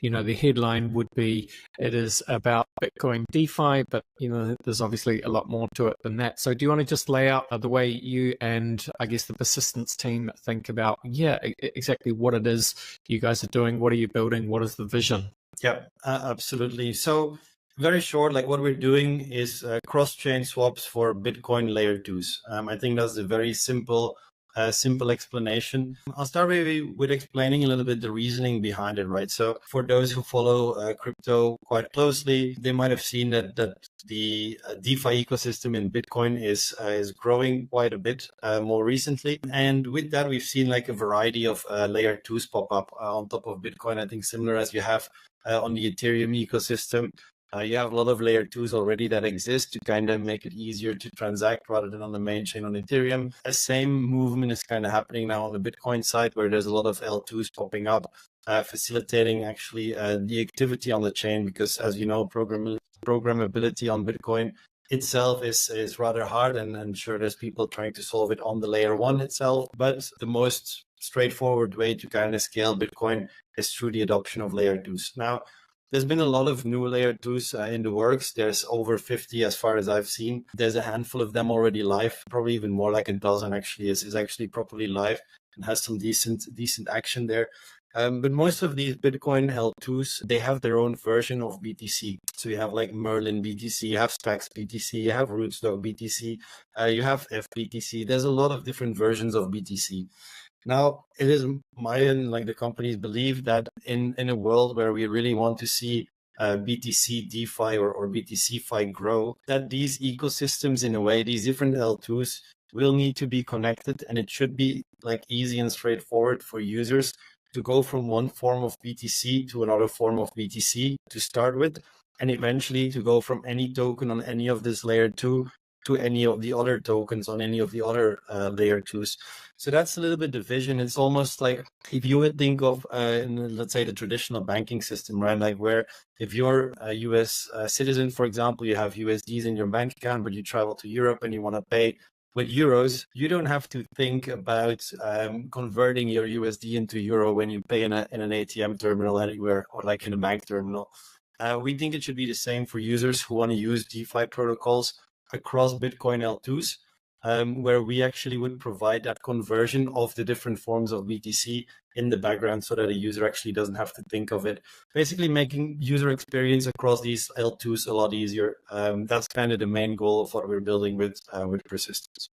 the headline would be, it is about Bitcoin DeFi, but, there's obviously a lot more to it than that. So do you want to just lay out the way you and I guess the Persistence team think about, exactly what it is you guys are doing? What are you building? What is the vision? Yeah, absolutely. So very short, like what we're doing is cross-chain swaps for Bitcoin layer 2s. I think that's a very simple explanation. I'll start maybe with explaining a little bit the reasoning behind it, right? So for those who follow crypto quite closely, they might have seen that the DeFi ecosystem in Bitcoin is growing quite a bit more recently. And with that, we've seen like a variety of layer 2s pop up on top of Bitcoin. I think similar as you have on the Ethereum ecosystem. You have a lot of layer 2s already that exist to kind of make it easier to transact rather than on the main chain on Ethereum. The same movement is kind of happening now on the Bitcoin side, where there's a lot of L2s popping up, facilitating actually the activity on the chain, because as you know, programmability on Bitcoin itself is rather hard, and I'm sure there's people trying to solve it on the layer 1 itself. But the most straightforward way to kind of scale Bitcoin is through the adoption of layer 2s. Now, there's been a lot of new layer 2s in the works. There's over 50 as far as I've seen. There's a handful of them already live, probably even more, like a dozen actually is actually properly live and has some decent action there. But most of these Bitcoin L2s, they have their own version of BTC. So you have like Merlin BTC, you have Stacks BTC, you have Rootstock BTC, you have FBTC. There's a lot of different versions of BTC. Now, it is my and like the company's belief that in a world where we really want to see BTC DeFi or BTC-Fi grow, that these ecosystems, in a way, these different L2s will need to be connected, and it should be like easy and straightforward for users to go from one form of BTC to another form of BTC to start with, and eventually to go from any token on any of this layer 2 to any of the other tokens on any of the other layer 2s. So that's a little bit the vision. It's almost like if you would think of, let's say, the traditional banking system, right? Like where if you're a US citizen, for example, you have USDs in your bank account, but you travel to Europe and you want to pay with euros, you don't have to think about converting your USD into euro when you pay in an ATM terminal anywhere or like in a bank terminal. We think it should be the same for users who want to use DeFi protocols across Bitcoin L2s, where we actually would provide that conversion of the different forms of BTC in the background so that a user actually doesn't have to think of it. Basically making user experience across these L2s a lot easier. That's kind of the main goal of what we're building with Persistence.